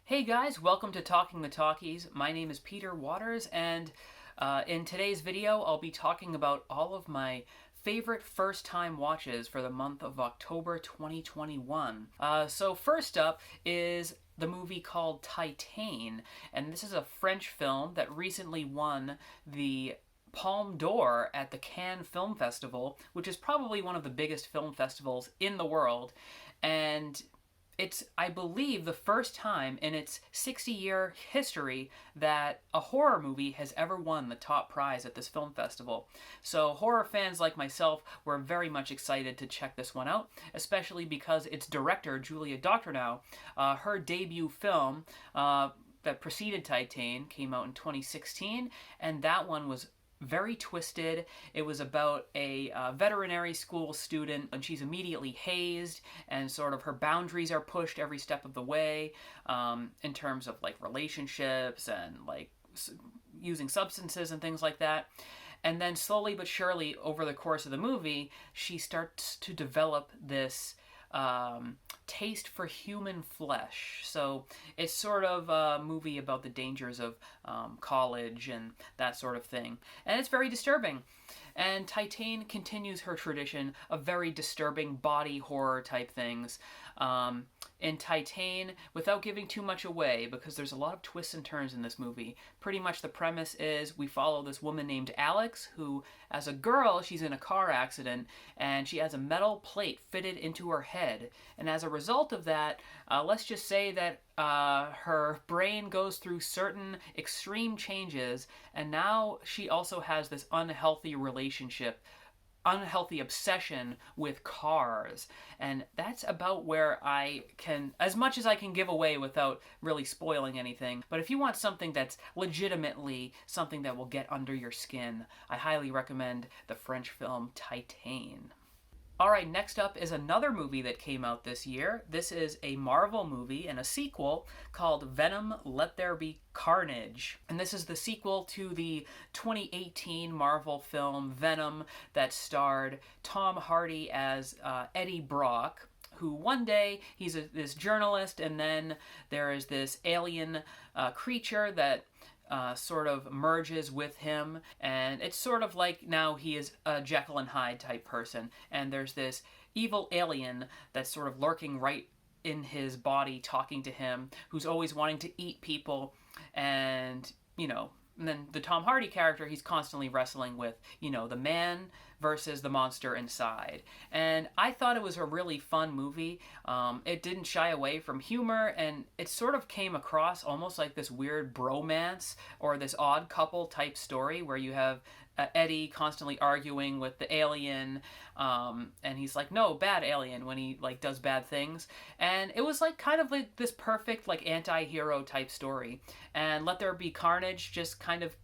Hey guys, welcome to Talking the Talkies. My name is Peter Waters, and in today's video, I'll be talking about all of my favorite first-time watches for the month of October 2021. So first up is the movie called Titane, and this is a French film that recently won the Palme d'Or at the Cannes Film Festival, which is probably one of the biggest film festivals in the world, and it's, I believe, the first time in its 60-year history that a horror movie has ever won the top prize at this film festival. So horror fans like myself were very much excited to check this one out, especially because its director, Julia Doctorow, her debut film that preceded Titane came out in 2016, and that one was very twisted. It was about a veterinary school student, and she's immediately hazed, and sort of her boundaries are pushed every step of the way, in terms of like relationships and like using substances and things like that. And then slowly but surely over the course of the movie, she starts to develop this taste for human flesh. So it's sort of a movie about the dangers of college and that sort of thing. And it's very disturbing. And Titane continues her tradition of very disturbing body horror type things. In Titane, without giving too much away, because there's a lot of twists and turns in this movie, pretty much the premise is we follow this woman named Alex, who, as a girl, she's in a car accident, and she has a metal plate fitted into her head. And as a result of that, let's just say that her brain goes through certain extreme changes, and now she also has this unhealthy obsession with cars. And that's about where I can, as much as I can give away without really spoiling anything. But if you want something that's legitimately something that will get under your skin, I highly recommend the French film Titane. Alright, next up is another movie that came out this year. This is a Marvel movie and a sequel called Venom, Let There Be Carnage. And this is the sequel to the 2018 Marvel film Venom that starred Tom Hardy as Eddie Brock, who one day he's this journalist, and then there is this alien creature that sort of merges with him, and it's sort of like now he is a Jekyll and Hyde type person, and there's this evil alien that's sort of lurking right in his body, talking to him, who's always wanting to eat people, and and then the Tom Hardy character, he's constantly wrestling with, the man versus the monster inside. And I thought it was a really fun movie. It didn't shy away from humor, and it sort of came across almost like this weird bromance or this odd couple type story where you have Eddie constantly arguing with the alien, and he's like, no, bad alien, when he like does bad things. And it was like kind of like this perfect like anti-hero type story. And Let There Be Carnage just kind of,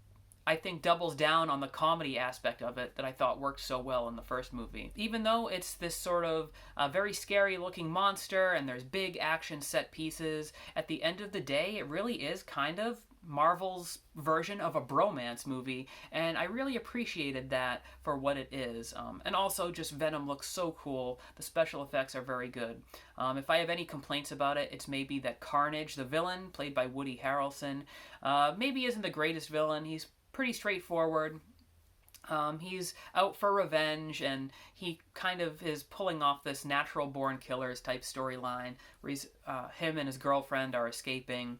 I think, doubles down on the comedy aspect of it that I thought worked so well in the first movie. Even though it's this sort of very scary looking monster and there's big action set pieces, at the end of the day it really is kind of Marvel's version of a bromance movie, and I really appreciated that for what it is. And also just Venom looks so cool. The special effects are very good. If I have any complaints about it, it's maybe that Carnage, the villain, played by Woody Harrelson, maybe isn't the greatest villain. He's pretty straightforward. He's out for revenge, and he kind of is pulling off this natural born killers type storyline where him and his girlfriend are escaping.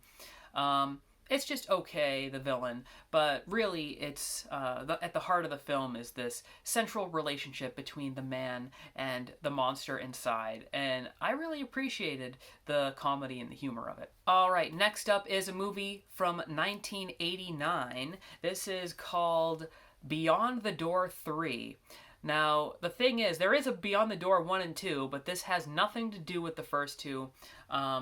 It's just okay, the villain, but really it's at the heart of the film is this central relationship between the man and the monster inside, and I really appreciated the comedy and the humor of it. Alright, next up is a movie from 1989. This is called Beyond the Door 3. Now, the thing is, there is a Beyond the Door 1 and 2, but this has nothing to do with the first two.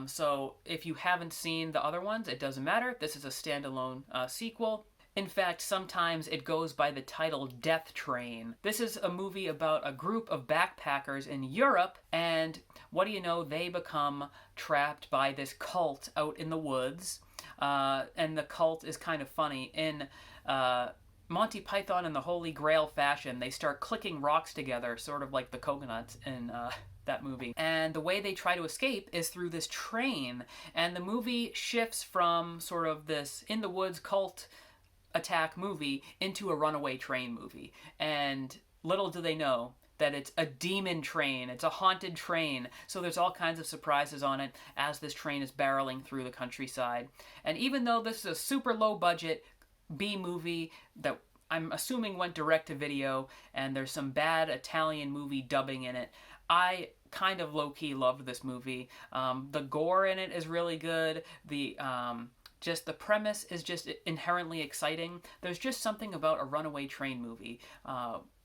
So if you haven't seen the other ones, it doesn't matter. This is a standalone sequel. In fact, sometimes it goes by the title Death Train. This is a movie about a group of backpackers in Europe, and what do you know, they become trapped by this cult out in the woods. And the cult is kind of funny. In Monty Python and the Holy Grail fashion, they start clicking rocks together, sort of like the coconuts in that movie. And the way they try to escape is through this train. And the movie shifts from sort of this in the woods cult attack movie into a runaway train movie. And little do they know that it's a demon train. It's a haunted train. So there's all kinds of surprises on it as this train is barreling through the countryside. And even though this is a super low budget B movie that I'm assuming went direct to video, and there's some bad Italian movie dubbing in it, I kind of low-key loved this movie. The gore in it is really good. Just the premise is just inherently exciting. There's just something about a runaway train movie.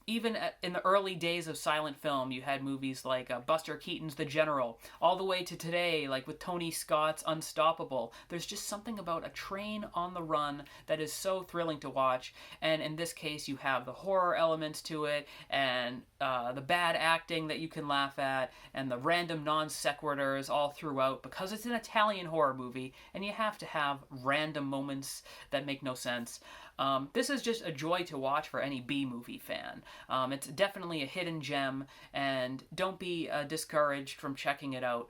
Even in the early days of silent film, you had movies like Buster Keaton's The General, all the way to today, like with Tony Scott's Unstoppable. There's just something about a train on the run that is so thrilling to watch. And in this case, you have the horror elements to it, and the bad acting that you can laugh at, and the random non sequiturs all throughout, because it's an Italian horror movie, and you have to have random moments that make no sense. This is just a joy to watch for any B-movie fan. It's definitely a hidden gem, and don't be discouraged from checking it out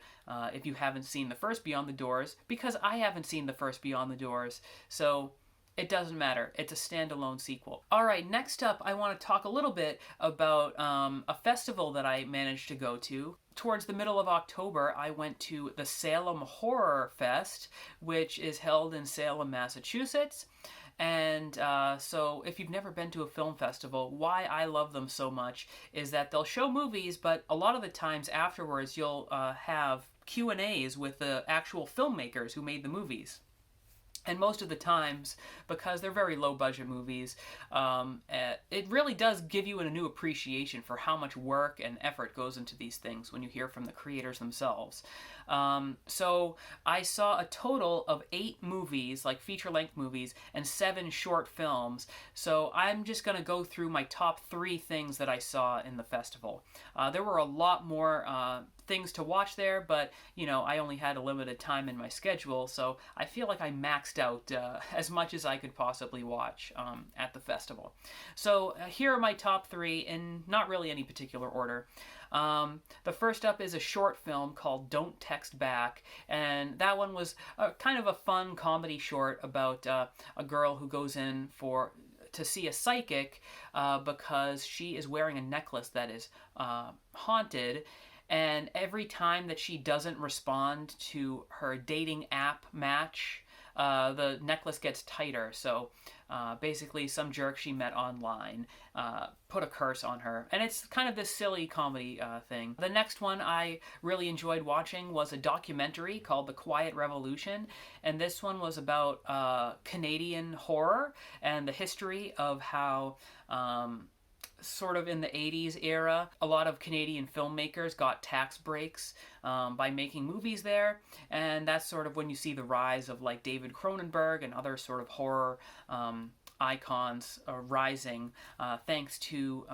if you haven't seen the first Beyond the Doors, because I haven't seen the first Beyond the Doors, so it doesn't matter. It's a standalone sequel. Alright, next up I want to talk a little bit about a festival that I managed to go to. Towards the middle of October, I went to the Salem Horror Fest, which is held in Salem, Massachusetts. And so if you've never been to a film festival, why I love them so much is that they'll show movies, but a lot of the times afterwards you'll have Q&As with the actual filmmakers who made the movies. And most of the times, because they're very low-budget movies, it really does give you a new appreciation for how much work and effort goes into these things when you hear from the creators themselves. So I saw a total of 8 movies, like feature-length movies, and 7 short films. So I'm just going to go through my top 3 things that I saw in the festival. There were a lot more things to watch there, but you know, I only had a limited time in my schedule, so I feel like I maxed out as much as I could possibly watch at the festival. So here are my top 3 in not really any particular order. The first up is a short film called Don't Text Back, and that one was kind of a fun comedy short about a girl who goes in to see a psychic because she is wearing a necklace that is haunted. And every time that she doesn't respond to her dating app match, the necklace gets tighter. So basically some jerk she met online put a curse on her. And it's kind of this silly comedy thing. The next one I really enjoyed watching was a documentary called The Quiet Revolution. And this one was about Canadian horror and the history of how sort of in the 80s era, a lot of Canadian filmmakers got tax breaks by making movies there, and that's sort of when you see the rise of like David Cronenberg and other sort of horror icons rising thanks to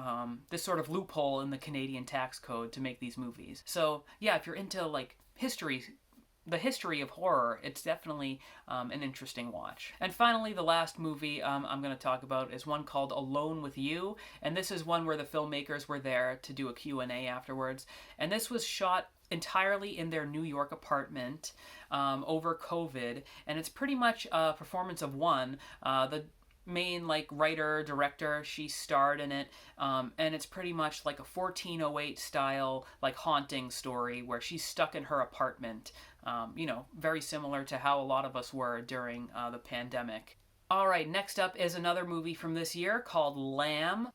this sort of loophole in the Canadian tax code to make these movies. So yeah, if you're into like the history of horror, it's definitely an interesting watch. And finally, the last movie I'm going to talk about is one called Alone with You, and this is one where the filmmakers were there to do a Q&A afterwards. And this was shot entirely in their New York apartment over COVID, and it's pretty much a performance of one. The main like writer director, she starred in it, and it's pretty much like a 1408 style like haunting story where she's stuck in her apartment, you know, very similar to how a lot of us were during the pandemic. Alright, next up is another movie from this year called Lamb.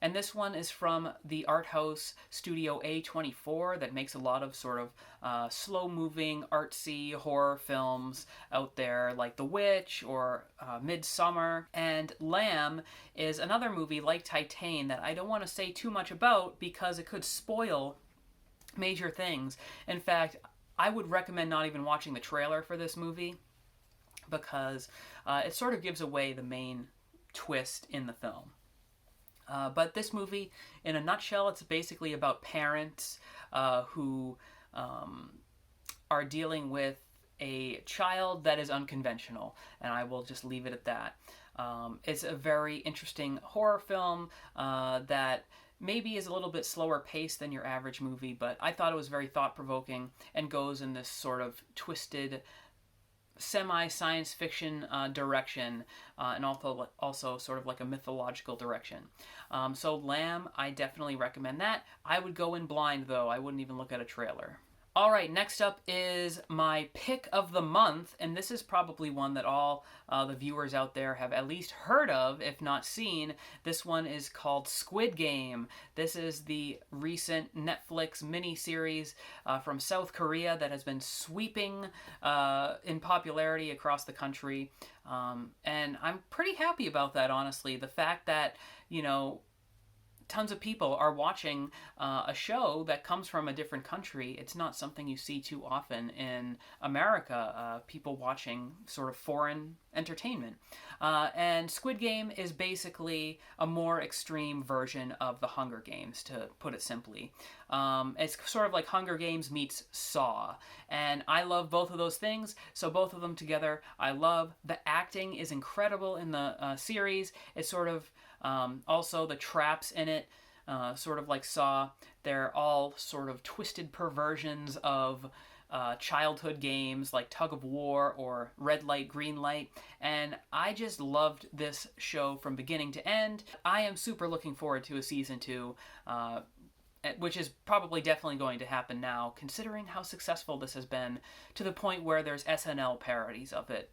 And this one is from the art house Studio A24 that makes a lot of sort of slow-moving, artsy horror films out there, like The Witch or Midsummer. And Lamb is another movie like Titane that I don't want to say too much about because it could spoil major things. In fact, I would recommend not even watching the trailer for this movie because it sort of gives away the main twist in the film. But this movie, in a nutshell, it's basically about parents who are dealing with a child that is unconventional, and I will just leave it at that. It's a very interesting horror film that maybe is a little bit slower paced than your average movie, but I thought it was very thought-provoking and goes in this sort of twisted semi-science fiction direction, and also sort of like a mythological direction. So Lamb, I definitely recommend that. I would go in blind, though. I wouldn't even look at a trailer. All right, next up is my pick of the month, and this is probably one that all the viewers out there have at least heard of, if not seen. This one is called Squid Game. This is the recent Netflix miniseries from South Korea that has been sweeping in popularity across the country, and I'm pretty happy about that, honestly. The fact that, tons of people are watching a show that comes from a different country. It's not something you see too often in America, people watching sort of foreign entertainment. And Squid Game is basically a more extreme version of the Hunger Games, to put it simply. It's sort of like Hunger Games meets Saw. And I love both of those things, so both of them together I love. The acting is incredible in the series. It's sort of also the traps in it, sort of like Saw. They're all sort of twisted perversions of childhood games like Tug of War or Red Light, Green Light, and I just loved this show from beginning to end. I am super looking forward to a season 2, which is probably definitely going to happen now, considering how successful this has been, to the point where there's SNL parodies of it.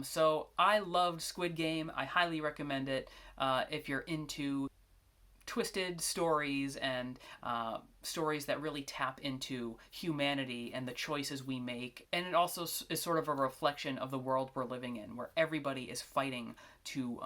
So I loved Squid Game. I highly recommend it if you're into twisted stories and stories that really tap into humanity and the choices we make. And it also is sort of a reflection of the world we're living in, where everybody is fighting to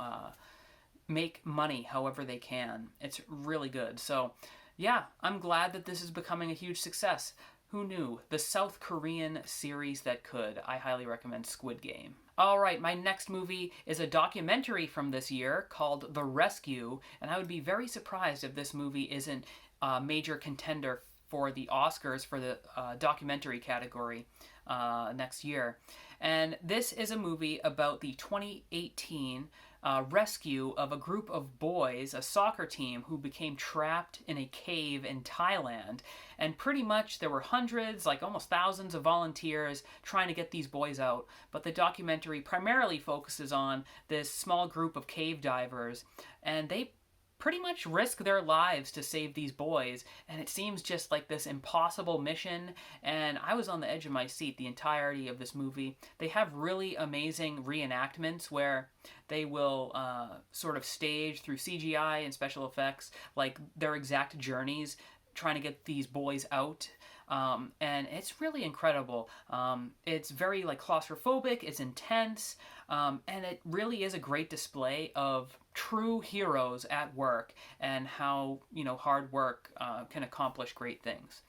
make money however they can. It's really good. So yeah, I'm glad that this is becoming a huge success. Who knew? The South Korean series that could. I highly recommend Squid Game. All right, my next movie is a documentary from this year called The Rescue, and I would be very surprised if this movie isn't a major contender for the Oscars for the documentary category next year. And this is a movie about the 2018 rescue of a group of boys, a soccer team, who became trapped in a cave in Thailand. And pretty much there were hundreds, like almost thousands of volunteers trying to get these boys out. But the documentary primarily focuses on this small group of cave divers, and they pretty much risk their lives to save these boys, and it seems just like this impossible mission, and I was on the edge of my seat the entirety of this movie. They have really amazing reenactments where they will sort of stage through CGI and special effects like their exact journeys trying to get these boys out. And it's really incredible. It's very like claustrophobic, it's intense, and it really is a great display of true heroes at work and how, hard work can accomplish great things.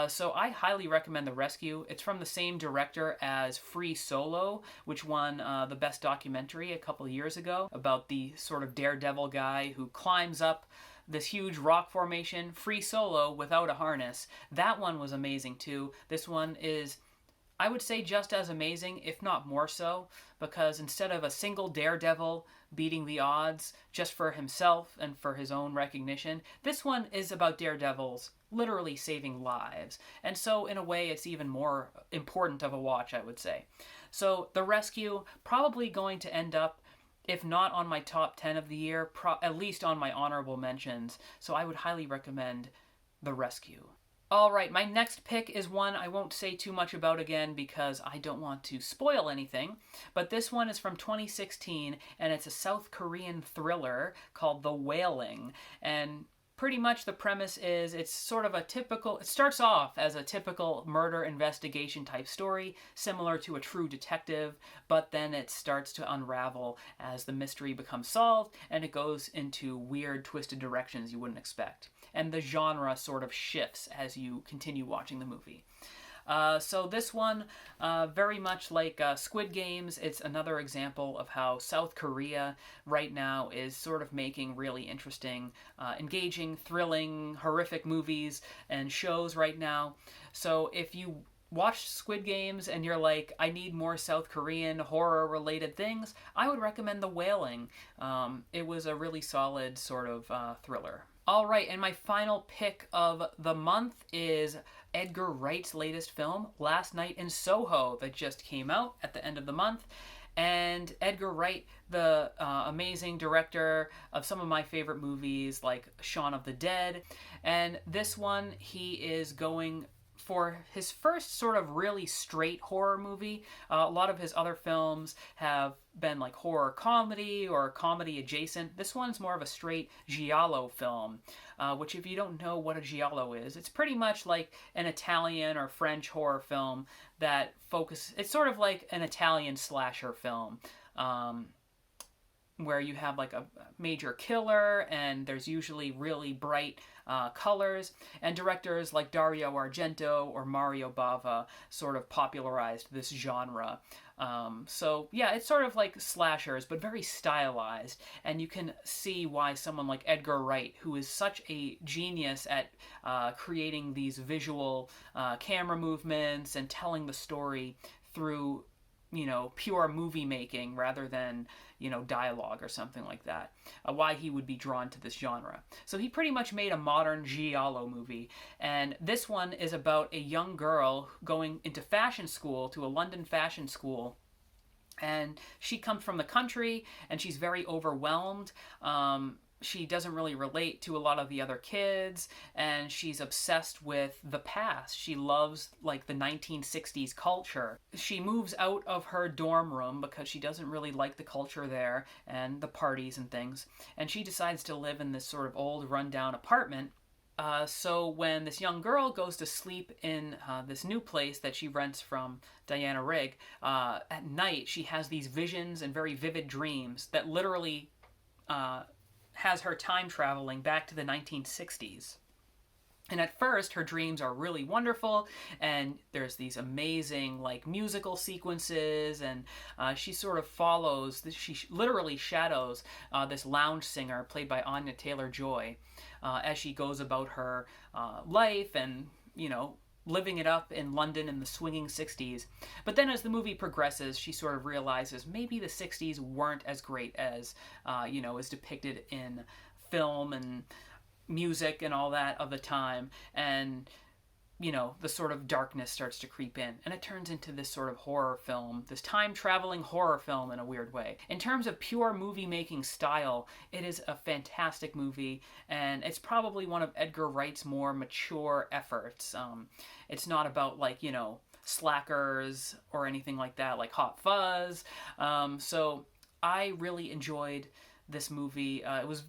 So I highly recommend The Rescue. It's from the same director as Free Solo, which won the Best Documentary a couple of years ago, about the sort of daredevil guy who climbs up this huge rock formation, free solo, without a harness. That one was amazing too. This one is, I would say, just as amazing, if not more so, because instead of a single daredevil beating the odds just for himself and for his own recognition, this one is about daredevils literally saving lives. And so in a way it's even more important of a watch, I would say. So The Rescue, probably going to end up, if not on my top 10 of the year, at least on my honorable mentions. So I would highly recommend The Rescue. All right, my next pick is one I won't say too much about again because I don't want to spoil anything, but this one is from 2016, and it's a South Korean thriller called The Wailing. And pretty much the premise is it starts off as a typical murder investigation type story, similar to a True Detective, but then it starts to unravel as the mystery becomes solved, and it goes into weird, twisted directions you wouldn't expect. And the genre sort of shifts as you continue watching the movie. So this one, very much like Squid Games, it's another example of how South Korea right now is sort of making really interesting, engaging, thrilling, horrific movies and shows right now. So if you watch Squid Games and you're like, I need more South Korean horror-related things, I would recommend The Wailing. It was a really solid sort of thriller. All right, and my final pick of the month is Edgar Wright's latest film, Last Night in Soho, that just came out at the end of the month. And Edgar Wright, the amazing director of some of my favorite movies like Shaun of the Dead. And this one, he is going for his first sort of really straight horror movie. A lot of his other films have been like horror comedy or comedy adjacent. This one's more of a straight giallo film, which, if you don't know what a giallo is, it's pretty much like an Italian or French horror film that it's sort of like an Italian slasher film. Where you have like a major killer and there's usually really bright colors, and directors like Dario Argento or Mario Bava sort of popularized this genre. So yeah, it's sort of like slashers, but very stylized, and you can see why someone like Edgar Wright, who is such a genius at creating these visual camera movements and telling the story through, pure movie making rather than, dialogue or something like that, why he would be drawn to this genre. So he pretty much made a modern giallo movie, and this one is about a young girl going into fashion school, to a London fashion school, and she comes from the country and she's very overwhelmed. She doesn't really relate to a lot of the other kids, and she's obsessed with the past. She loves like the 1960s culture. She moves out of her dorm room because she doesn't really like the culture there and the parties and things, and she decides to live in this sort of old rundown apartment. So when this young girl goes to sleep in this new place that she rents from Diana Rigg, at night she has these visions and very vivid dreams that literally has her time traveling back to the 1960s. And at first, her dreams are really wonderful, and there's these amazing, like, musical sequences, and she sort of she literally shadows this lounge singer played by Anya Taylor-Joy as she goes about her life and, living it up in London in the swinging 60s. But then as the movie progresses, she sort of realizes maybe the 60s weren't as great as, is depicted in film and music and all that of the time. And, the sort of darkness starts to creep in. And it turns into this sort of horror film, this time-traveling horror film in a weird way. In terms of pure movie-making style, it is a fantastic movie, and it's probably one of Edgar Wright's more mature efforts. It's not about, like, slackers or anything like that, like Hot Fuzz. So I really enjoyed this movie. It was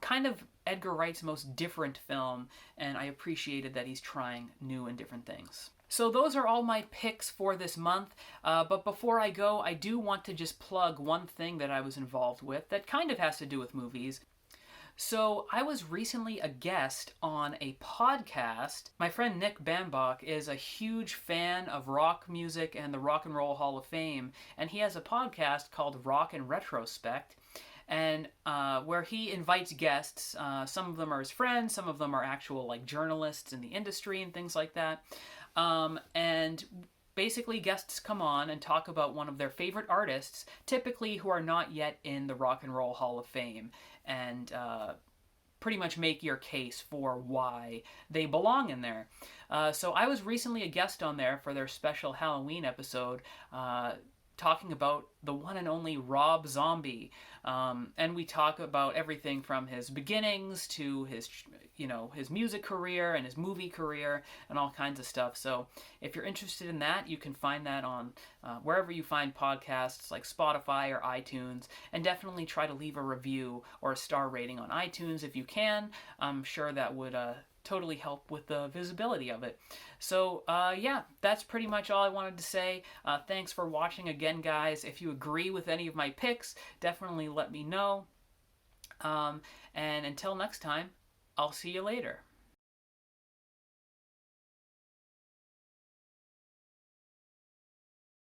kind of Edgar Wright's most different film, and I appreciated that he's trying new and different things. So those are all my picks for this month, but before I go, I do want to just plug one thing that I was involved with that kind of has to do with movies. So I was recently a guest on a podcast. My friend Nick Bambach is a huge fan of rock music and the Rock and Roll Hall of Fame, and he has a podcast called Rock in Retrospect, and where he invites guests. Some of them are his friends, some of them are actual like journalists in the industry and things like that. And basically guests come on and talk about one of their favorite artists, typically who are not yet in the Rock and Roll Hall of Fame, and pretty much make your case for why they belong in there. So I was recently a guest on there for their special Halloween episode, talking about the one and only Rob Zombie. And we talk about everything from his beginnings to his music career and his movie career and all kinds of stuff. So if you're interested in that, you can find that on wherever you find podcasts like Spotify or iTunes, and definitely try to leave a review or a star rating on iTunes if you can. I'm sure that would totally help with the visibility of it. So yeah, that's pretty much all I wanted to say. Thanks for watching again, guys. If you agree with any of my picks, definitely let me know. And until next time, I'll see you later.